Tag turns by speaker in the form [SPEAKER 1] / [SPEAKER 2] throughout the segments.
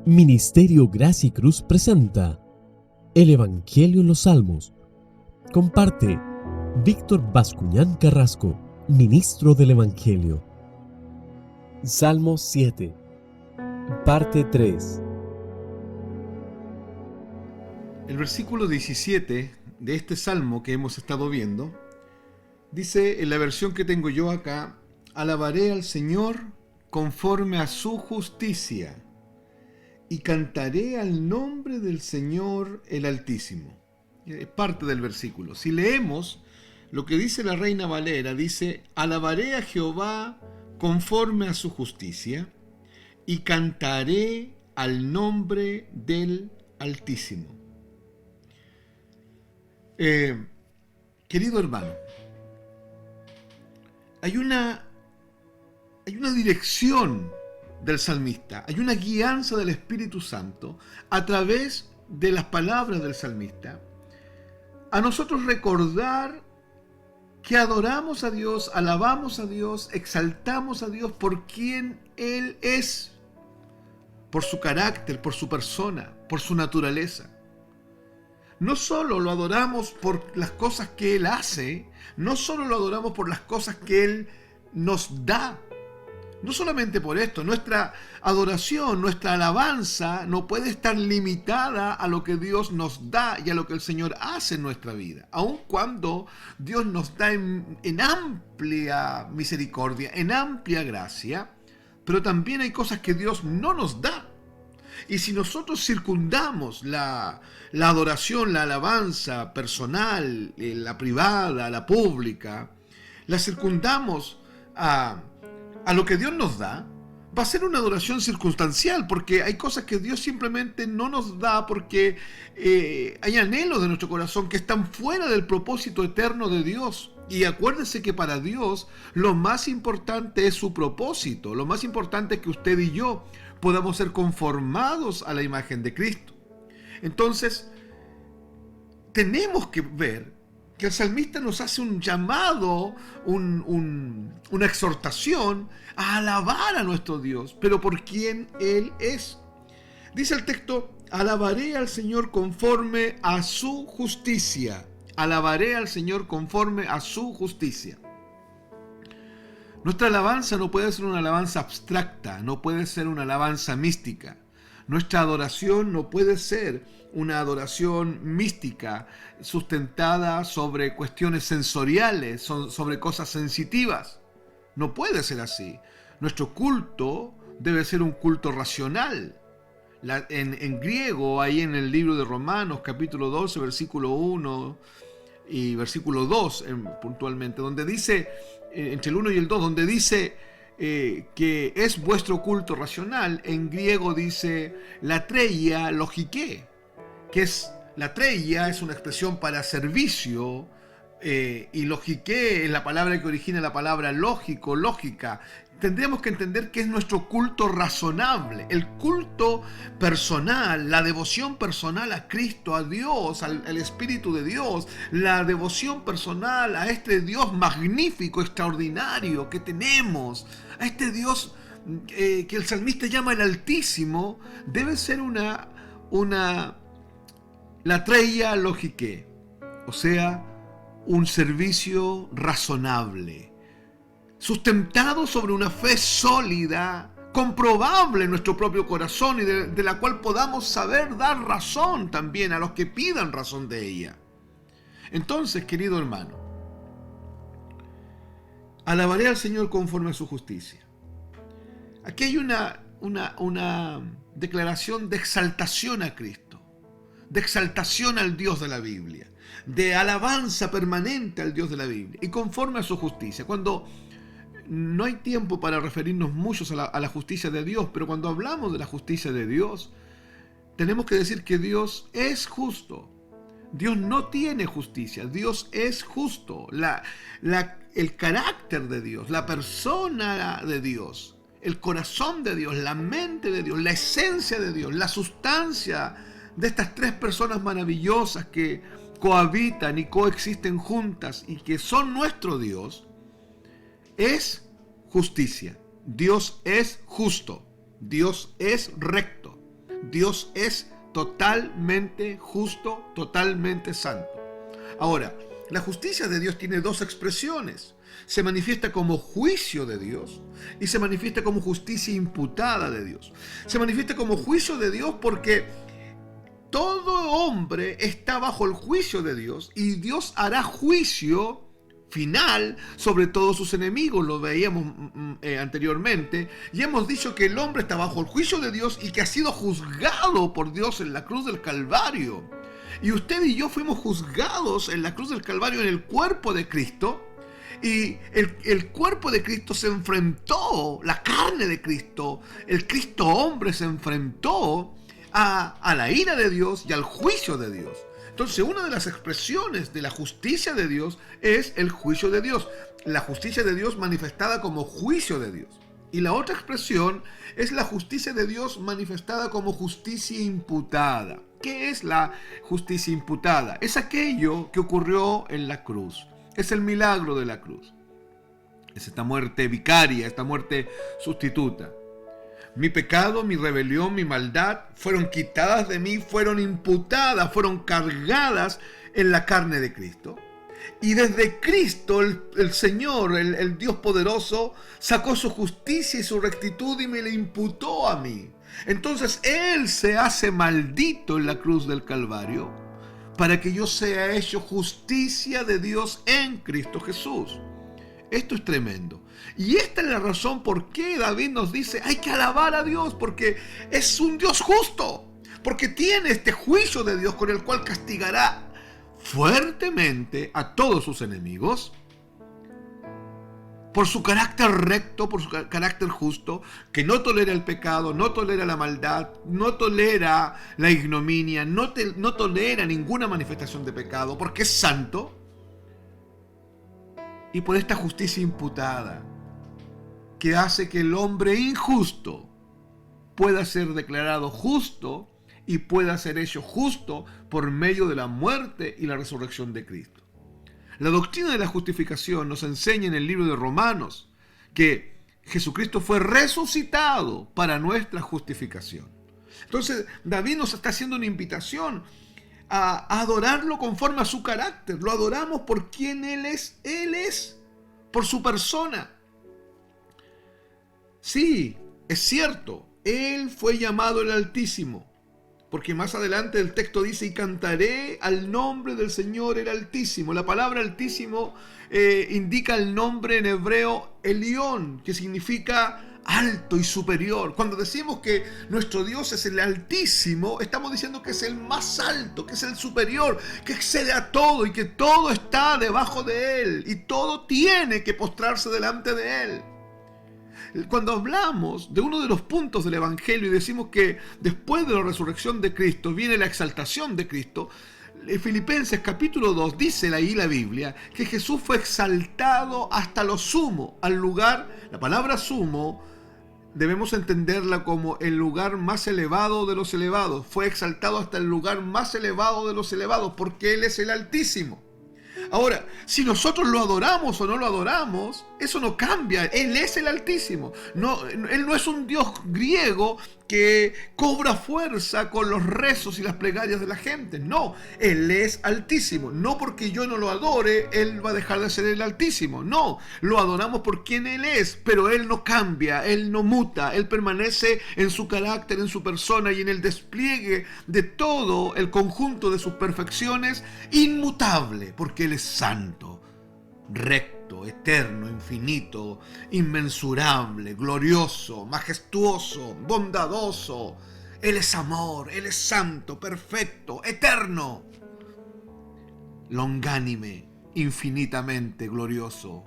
[SPEAKER 1] Ministerio Gracia y Cruz presenta el Evangelio en los Salmos. Comparte Víctor Bascuñán Carrasco, ministro del Evangelio. Salmo 7, parte 3.
[SPEAKER 2] El versículo 17 de este salmo que hemos estado viendo dice, en la versión que tengo yo acá: alabaré al Señor conforme a su justicia y cantaré al nombre del Señor el Altísimo. Es parte del versículo. Si leemos lo que dice la Reina Valera, dice: alabaré a Jehová conforme a su justicia y cantaré al nombre del Altísimo. Querido hermano, hay una dirección del salmista, hay una guianza del Espíritu Santo a través de las palabras del salmista, a nosotros recordar que adoramos a Dios, alabamos a Dios, exaltamos a Dios por quien Él es, por su carácter, por su persona, por su naturaleza. No solo lo adoramos por las cosas que Él hace, no solo lo adoramos por las cosas que Él nos da. No solamente por esto, nuestra adoración, nuestra alabanza no puede estar limitada a lo que Dios nos da y a lo que el Señor hace en nuestra vida. Aun cuando Dios nos da en amplia misericordia, en amplia gracia, pero también hay cosas que Dios no nos da. Y si nosotros circundamos la adoración, la alabanza personal, la privada, la pública, la circundamos a lo que Dios nos da, va a ser una adoración circunstancial, porque hay cosas que Dios simplemente no nos da porque hay anhelos de nuestro corazón que están fuera del propósito eterno de Dios. Y acuérdese que para Dios lo más importante es su propósito, lo más importante es que usted y yo podamos ser conformados a la imagen de Cristo. Entonces, tenemos que ver que el salmista nos hace un llamado, una exhortación a alabar a nuestro Dios, pero por quien Él es. Dice el texto: alabaré al Señor conforme a su justicia. Alabaré al Señor conforme a su justicia. Nuestra alabanza no puede ser una alabanza abstracta, no puede ser una alabanza mística. Nuestra adoración no puede ser una adoración mística sustentada sobre cuestiones sensoriales, sobre cosas sensitivas. No puede ser así. Nuestro culto debe ser un culto racional. En griego, ahí en el libro de Romanos, capítulo 12, versículo 1 y versículo 2, puntualmente, donde dice, entre el 1 y el 2, donde dice que es vuestro culto racional, en griego dice latreia logike, que es latreia, es una expresión para servicio, y logike es la palabra que origina la palabra lógico, lógica. Tendríamos que entender que es nuestro culto razonable, el culto personal, la devoción personal a Cristo, a Dios, al Espíritu de Dios, la devoción personal a este Dios magnífico, extraordinario que tenemos, a este Dios que el salmista llama el Altísimo, debe ser una latreia logike, o sea, un servicio razonable, sustentado sobre una fe sólida, comprobable en nuestro propio corazón y de la cual podamos saber dar razón también a los que pidan razón de ella. Entonces, querido hermano, alabaré al Señor conforme a su justicia. Aquí hay una declaración de exaltación a Cristo, de exaltación al Dios de la Biblia, de alabanza permanente al Dios de la Biblia y conforme a su justicia. Cuando no hay tiempo para referirnos muchos a la justicia de Dios, pero cuando hablamos de la justicia de Dios, tenemos que decir que Dios es justo. Dios no tiene justicia, Dios es justo. El carácter de Dios, la persona de Dios, el corazón de Dios, la mente de Dios, la esencia de Dios, la sustancia de estas tres personas maravillosas que cohabitan y coexisten juntas y que son nuestro Dios, es justicia. Dios es justo. Dios es recto. Dios es totalmente justo, totalmente santo. Ahora, la justicia de Dios tiene dos expresiones. Se manifiesta como juicio de Dios y se manifiesta como justicia imputada de Dios. Se manifiesta como juicio de Dios porque todo hombre está bajo el juicio de Dios y Dios hará juicio final sobre todos sus enemigos. Lo veíamos anteriormente y hemos dicho que el hombre está bajo el juicio de Dios y que ha sido juzgado por Dios en la cruz del Calvario. Y usted y yo fuimos juzgados en la cruz del Calvario en el cuerpo de Cristo. Y el cuerpo de Cristo se enfrentó, la carne de Cristo, el Cristo hombre se enfrentó a la ira de Dios y al juicio de Dios. Entonces, una de las expresiones de la justicia de Dios es el juicio de Dios. La justicia de Dios manifestada como juicio de Dios. Y la otra expresión es la justicia de Dios manifestada como justicia imputada. ¿Qué es la justicia imputada? Es aquello que ocurrió en la cruz. Es el milagro de la cruz. Es esta muerte vicaria, esta muerte sustituta. Mi pecado, mi rebelión, mi maldad fueron quitadas de mí, fueron imputadas, fueron cargadas en la carne de Cristo. Y desde Cristo, el Señor, el Dios poderoso, sacó su justicia y su rectitud y me la imputó a mí. Entonces Él se hace maldito en la cruz del Calvario para que yo sea hecho justicia de Dios en Cristo Jesús. Esto es tremendo. Y esta es la razón por qué David nos dice, hay que alabar a Dios, porque es un Dios justo, porque tiene este juicio de Dios con el cual castigará fuertemente a todos sus enemigos, por su carácter recto, por su carácter justo, que no tolera el pecado, no tolera la maldad, no tolera la ignominia, no tolera ninguna manifestación de pecado, porque es santo. Y por esta justicia imputada, que hace que el hombre injusto pueda ser declarado justo y pueda ser hecho justo por medio de la muerte y la resurrección de Cristo. La doctrina de la justificación nos enseña en el libro de Romanos que Jesucristo fue resucitado para nuestra justificación. Entonces David nos está haciendo una invitación a adorarlo conforme a su carácter. Lo adoramos por quien Él es, por su persona. Sí, es cierto, Él fue llamado el Altísimo, porque más adelante el texto dice, y cantaré al nombre del Señor el Altísimo. La palabra Altísimo indica el nombre en hebreo Elión, que significa alto y superior. Cuando decimos que nuestro Dios es el Altísimo, estamos diciendo que es el más alto, que es el superior, que excede a todo y que todo está debajo de Él y todo tiene que postrarse delante de Él. Cuando hablamos de uno de los puntos del Evangelio y decimos que después de la resurrección de Cristo viene la exaltación de Cristo, en Filipenses capítulo 2 dice ahí la Biblia que Jesús fue exaltado hasta lo sumo, al lugar, la palabra sumo debemos entenderla como el lugar más elevado de los elevados. Fue exaltado hasta el lugar más elevado de los elevados porque Él es el Altísimo. Ahora, si nosotros lo adoramos o no lo adoramos, eso no cambia. Él es el Altísimo. No, Él no es un Dios griego que cobra fuerza con los rezos y las plegarias de la gente. No, Él es Altísimo. No porque yo no lo adore, Él va a dejar de ser el Altísimo. No, lo adoramos por quien Él es, pero Él no cambia, Él no muta. Él permanece en su carácter, en su persona y en el despliegue de todo el conjunto de sus perfecciones inmutable, porque Él es santo, recto, eterno, infinito, inmensurable, glorioso, majestuoso, bondadoso. Él es amor, Él es santo, perfecto, eterno, longánime, infinitamente glorioso.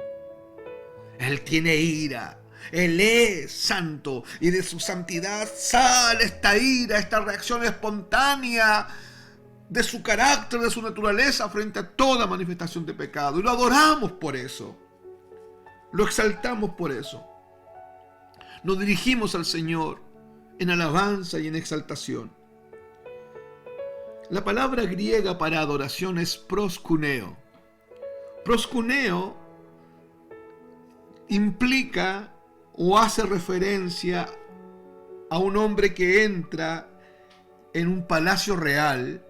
[SPEAKER 2] Él tiene ira, Él es santo y de su santidad sale esta ira, esta reacción espontánea de su carácter, de su naturaleza frente a toda manifestación de pecado. Y lo adoramos por eso. Lo exaltamos por eso. Nos dirigimos al Señor en alabanza y en exaltación. La palabra griega para adoración es proskuneo. Proskuneo implica o hace referencia a un hombre que entra en un palacio real,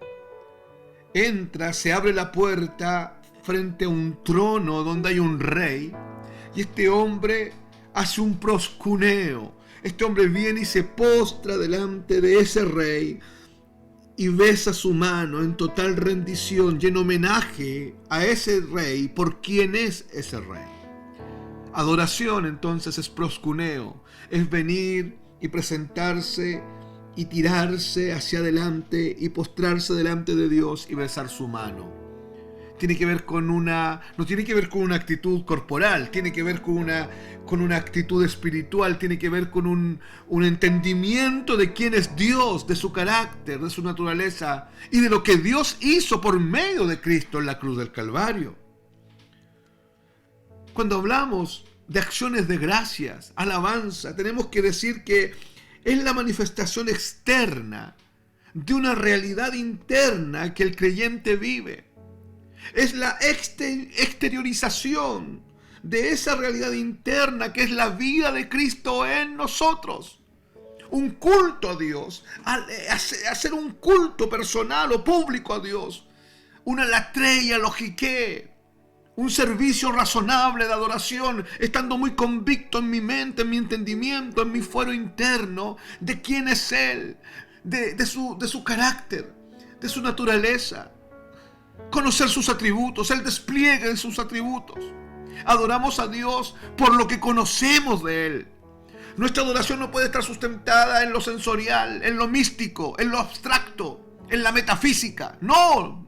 [SPEAKER 2] entra, se abre la puerta frente a un trono donde hay un rey, y este hombre hace un proscuneo. Este hombre viene y se postra delante de ese rey y besa su mano en total rendición y en homenaje a ese rey por quien es ese rey. Adoración entonces es proscuneo, es venir y presentarse y tirarse hacia adelante y postrarse delante de Dios y besar su mano. Tiene que ver no tiene que ver con una actitud corporal, tiene que ver con una actitud espiritual, tiene que ver con un entendimiento de quién es Dios, de su carácter, de su naturaleza y de lo que Dios hizo por medio de Cristo en la cruz del Calvario. Cuando hablamos de acciones de gracias, alabanza, tenemos que decir que es la manifestación externa de una realidad interna que el creyente vive. Es la exteriorización de esa realidad interna que es la vida de Cristo en nosotros. Un culto a Dios, hacer un culto personal o público a Dios, una latreia logique, un servicio razonable de adoración, estando muy convicto en mi mente, en mi entendimiento, en mi fuero interno de quién es Él, de su carácter, de su naturaleza. Conocer sus atributos, el despliegue de sus atributos. Adoramos a Dios por lo que conocemos de Él. Nuestra adoración no puede estar sustentada en lo sensorial, en lo místico, en lo abstracto, en la metafísica. No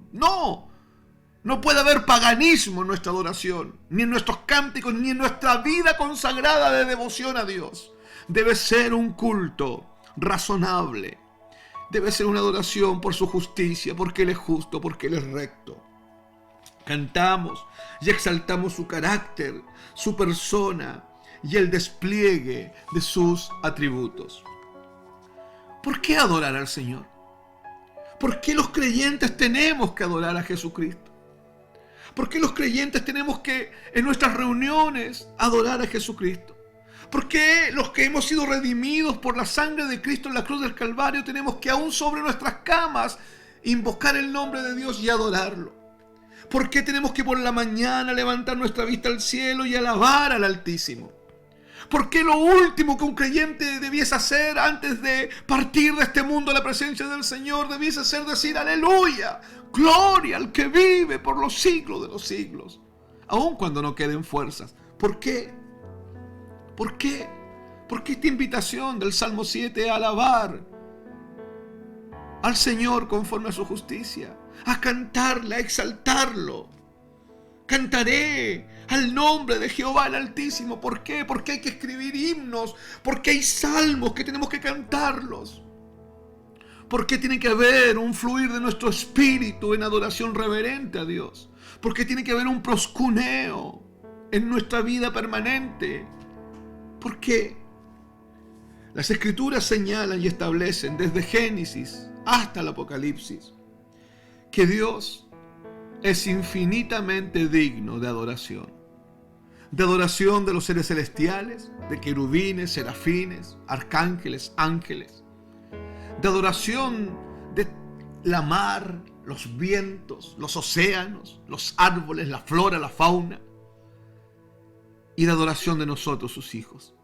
[SPEAKER 2] puede haber paganismo en nuestra adoración, ni en nuestros cánticos, ni en nuestra vida consagrada de devoción a Dios. Debe ser un culto razonable. Debe ser una adoración por su justicia, porque Él es justo, porque Él es recto. Cantamos y exaltamos su carácter, su persona y el despliegue de sus atributos. ¿Por qué adorar al Señor? ¿Por qué los creyentes tenemos que adorar a Jesucristo? ¿Por qué los creyentes tenemos que en nuestras reuniones adorar a Jesucristo? ¿Por qué los que hemos sido redimidos por la sangre de Cristo en la cruz del Calvario tenemos que aún sobre nuestras camas invocar el nombre de Dios y adorarlo? ¿Por qué tenemos que por la mañana levantar nuestra vista al cielo y alabar al Altísimo? ¿Por qué lo último que un creyente debiese hacer antes de partir de este mundo a la presencia del Señor debiese ser decir aleluya, gloria al que vive por los siglos de los siglos? Aun cuando no queden fuerzas. ¿Por qué? ¿Por qué? ¿Por qué esta invitación del Salmo 7 a alabar al Señor conforme a su justicia? A cantarle, a exaltarlo. Cantaré al nombre de Jehová el Altísimo. ¿Por qué? Porque hay que escribir himnos. Porque hay salmos que tenemos que cantarlos. Porque tiene que haber un fluir de nuestro espíritu en adoración reverente a Dios. Porque tiene que haber un proscuneo en nuestra vida permanente. ¿Por qué? Las Escrituras señalan y establecen desde Génesis hasta el Apocalipsis que Dios es infinitamente digno de adoración. De adoración de los seres celestiales, de querubines, serafines, arcángeles, ángeles. De adoración de la mar, los vientos, los océanos, los árboles, la flora, la fauna. Y de adoración de nosotros, sus hijos.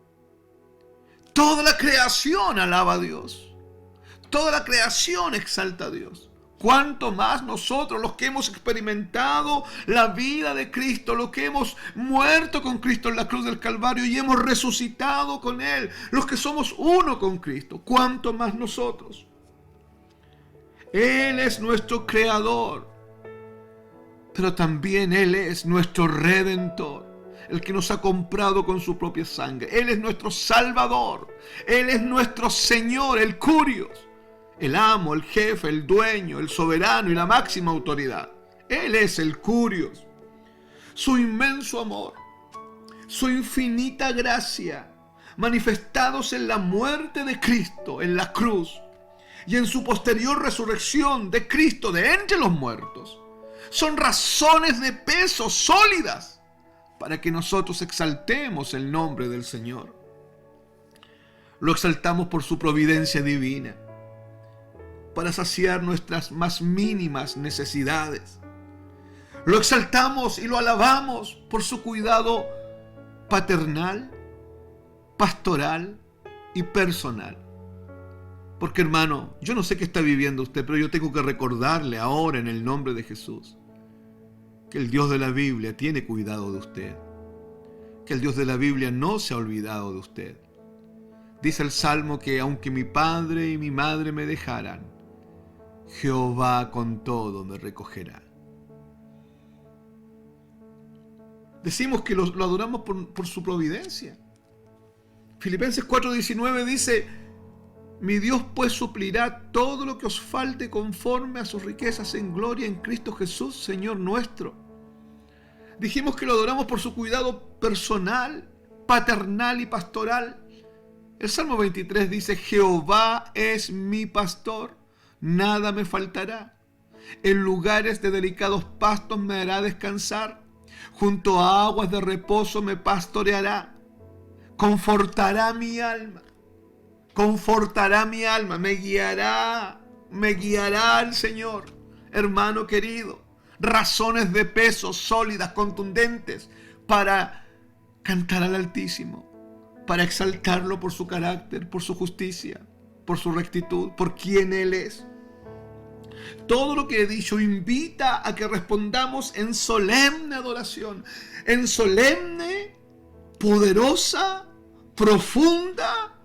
[SPEAKER 2] Toda la creación alaba a Dios. Toda la creación exalta a Dios. Cuánto más nosotros, los que hemos experimentado la vida de Cristo, los que hemos muerto con Cristo en la cruz del Calvario y hemos resucitado con Él, los que somos uno con Cristo, cuánto más nosotros. Él es nuestro creador, pero también Él es nuestro redentor. El que nos ha comprado con su propia sangre. Él es nuestro Salvador. Él es nuestro Señor, el Curios. El amo, el jefe, el dueño, el soberano y la máxima autoridad. Él es el Curios. Su inmenso amor, su infinita gracia, manifestados en la muerte de Cristo en la cruz y en su posterior resurrección de Cristo de entre los muertos, son razones de peso sólidas para que nosotros exaltemos el nombre del Señor. Lo exaltamos por su providencia divina. para saciar nuestras más mínimas necesidades. Lo exaltamos y lo alabamos por su cuidado paternal, pastoral y personal. Porque, hermano, yo no sé qué está viviendo usted, pero yo tengo que recordarle ahora en el nombre de Jesús que el Dios de la Biblia tiene cuidado de usted, que el Dios de la Biblia no se ha olvidado de usted. Dice el Salmo que aunque mi padre y mi madre me dejaran, Jehová con todo me recogerá. Decimos que lo adoramos por su providencia. Filipenses 4:19 dice: mi Dios pues suplirá todo lo que os falte conforme a sus riquezas en gloria en Cristo Jesús, Señor nuestro. Dijimos que lo adoramos por su cuidado personal, paternal y pastoral. El Salmo 23 dice: Jehová es mi pastor, nada me faltará. En lugares de delicados pastos me hará descansar, junto a aguas de reposo me pastoreará. Confortará mi alma, me guiará el Señor. Hermano querido, razones de peso sólidas, contundentes, para cantar al Altísimo, para exaltarlo por su carácter, por su justicia, por su rectitud, por quien Él es. Todo lo que he dicho invita a que respondamos en solemne adoración, en solemne, poderosa, profunda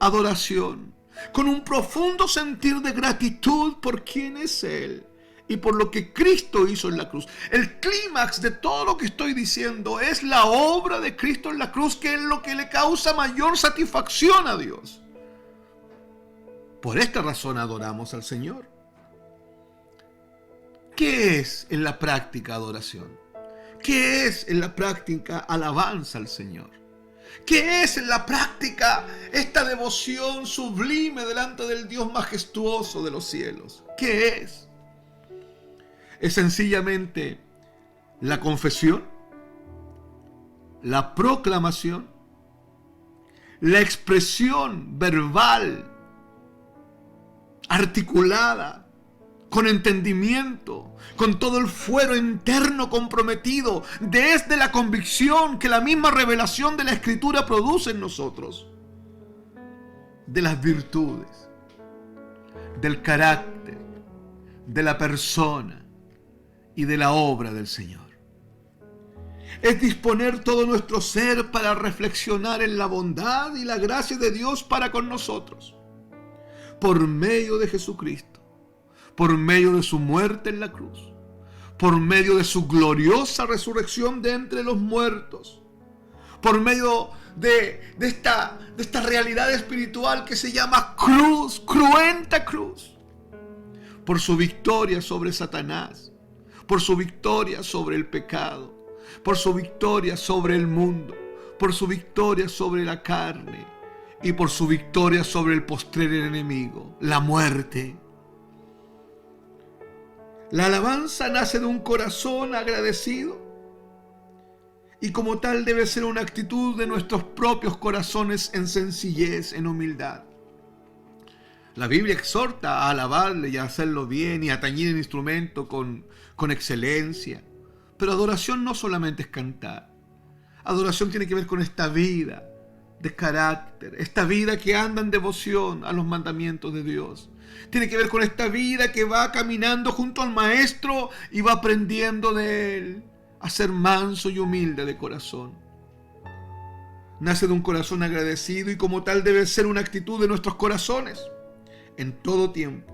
[SPEAKER 2] adoración, con un profundo sentir de gratitud por quién es Él y por lo que Cristo hizo en la cruz. El clímax de todo lo que estoy diciendo es la obra de Cristo en la cruz, que es lo que le causa mayor satisfacción a Dios. Por esta razón adoramos al Señor. ¿Qué es en la práctica adoración? ¿Qué es en la práctica alabanza al Señor? ¿Qué es en la práctica esta devoción sublime delante del Dios majestuoso de los cielos? ¿Qué es? Es sencillamente la confesión, la proclamación, la expresión verbal, articulada, con entendimiento, con todo el fuero interno comprometido, desde la convicción que la misma revelación de la Escritura produce en nosotros, de las virtudes, del carácter, de la persona y de la obra del Señor. Es disponer todo nuestro ser para reflexionar en la bondad y la gracia de Dios para con nosotros, por medio de Jesucristo, por medio de su muerte en la cruz, por medio de su gloriosa resurrección de entre los muertos, por medio de esta realidad espiritual que se llama cruz, cruenta cruz, por su victoria sobre Satanás, por su victoria sobre el pecado, por su victoria sobre el mundo, por su victoria sobre la carne y por su victoria sobre el postrer enemigo, la muerte. La alabanza nace de un corazón agradecido y como tal debe ser una actitud de nuestros propios corazones en sencillez, en humildad. La Biblia exhorta a alabarle y a hacerlo bien y a tañir el instrumento con excelencia. Pero adoración no solamente es cantar. Adoración tiene que ver con esta vida de carácter, esta vida que anda en devoción a los mandamientos de Dios. Tiene que ver con esta vida que va caminando junto al Maestro y va aprendiendo de Él a ser manso y humilde de corazón. Nace de un corazón agradecido y como tal debe ser una actitud de nuestros corazones en todo tiempo.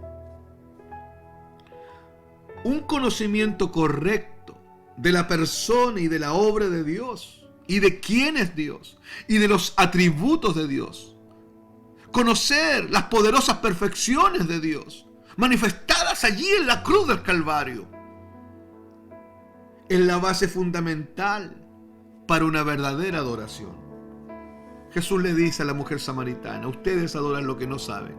[SPEAKER 2] Un conocimiento correcto de la persona y de la obra de Dios y de quién es Dios y de los atributos de Dios. Conocer las poderosas perfecciones de Dios manifestadas allí en la cruz del Calvario es la base fundamental para una verdadera adoración. Jesús le dice a la mujer samaritana: ustedes adoran lo que no saben,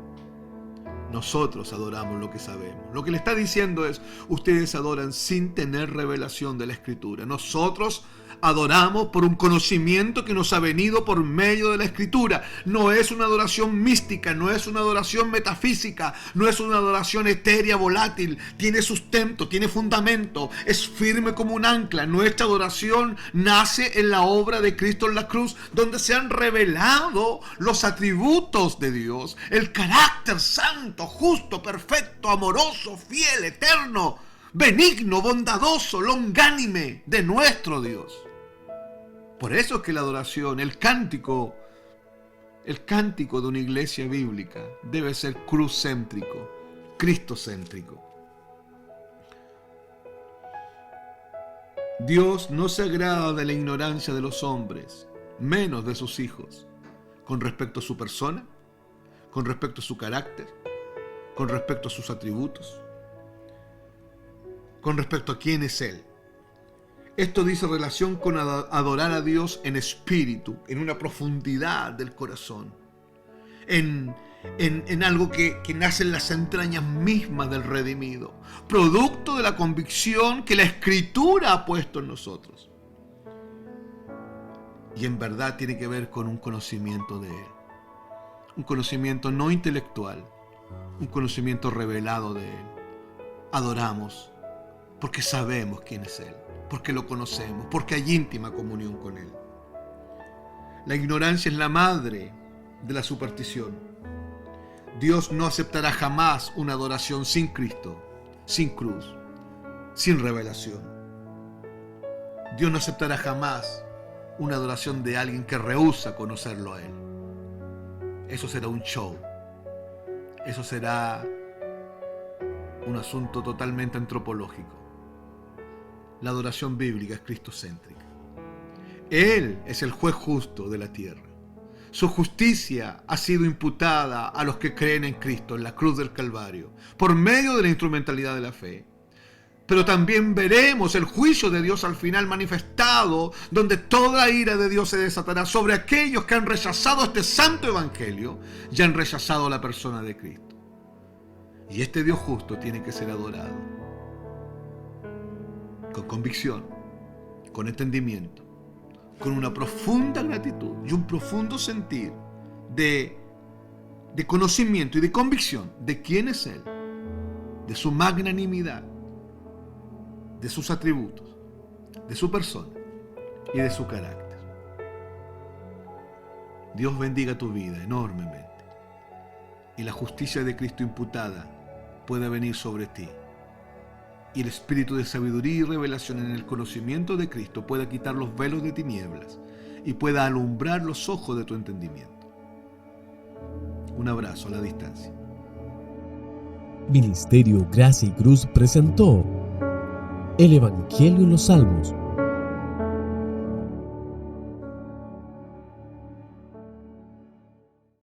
[SPEAKER 2] nosotros adoramos lo que sabemos. Lo que le está diciendo es: ustedes adoran sin tener revelación de la Escritura, nosotros Adoramos por un conocimiento que nos ha venido por medio de la Escritura. No es una adoración mística, no es una adoración metafísica, no es una adoración etérea, volátil. Tiene sustento, tiene fundamento, es firme como un ancla. Nuestra adoración nace en la obra de Cristo en la cruz, donde se han revelado los atributos de Dios, el carácter santo, justo, perfecto, amoroso, fiel, eterno, benigno, bondadoso, longánime de nuestro Dios. Por eso es que la adoración, el cántico de una iglesia bíblica debe ser cruzcéntrico, cristocéntrico. Dios no se agrada de la ignorancia de los hombres, menos de sus hijos, con respecto a su persona, con respecto a su carácter, con respecto a sus atributos, con respecto a quién es Él. Esto dice relación con adorar a Dios en espíritu, en una profundidad del corazón, en algo que nace en las entrañas mismas del redimido, producto de la convicción que la Escritura ha puesto en nosotros. Y en verdad tiene que ver con un conocimiento de Él, un conocimiento no intelectual, un conocimiento revelado de Él. Adoramos porque sabemos quién es Él, porque lo conocemos, porque hay íntima comunión con Él. La ignorancia es la madre de la superstición. Dios no aceptará jamás una adoración sin Cristo, sin cruz, sin revelación. Dios no aceptará jamás una adoración de alguien que rehúsa conocerlo a Él. Eso será un show. Eso será un asunto totalmente antropológico. La adoración bíblica es cristocéntrica. Él es el juez justo de la tierra. Su justicia ha sido imputada a los que creen en Cristo en la cruz del Calvario, por medio de la instrumentalidad de la fe. Pero también veremos el juicio de Dios al final manifestado, donde toda ira de Dios se desatará sobre aquellos que han rechazado este santo evangelio y han rechazado la persona de Cristo. Y este Dios justo tiene que ser adorado con convicción, con entendimiento, con una profunda gratitud y un profundo sentir de conocimiento y de convicción de quién es Él, de su magnanimidad, de sus atributos, de su persona y de su carácter. Dios bendiga tu vida enormemente y la justicia de Cristo imputada pueda venir sobre ti. Y el espíritu de sabiduría y revelación en el conocimiento de Cristo pueda quitar los velos de tinieblas y pueda alumbrar los ojos de tu entendimiento. Un abrazo a la distancia.
[SPEAKER 1] Ministerio Gracia y Cruz presentó el Evangelio en los Salmos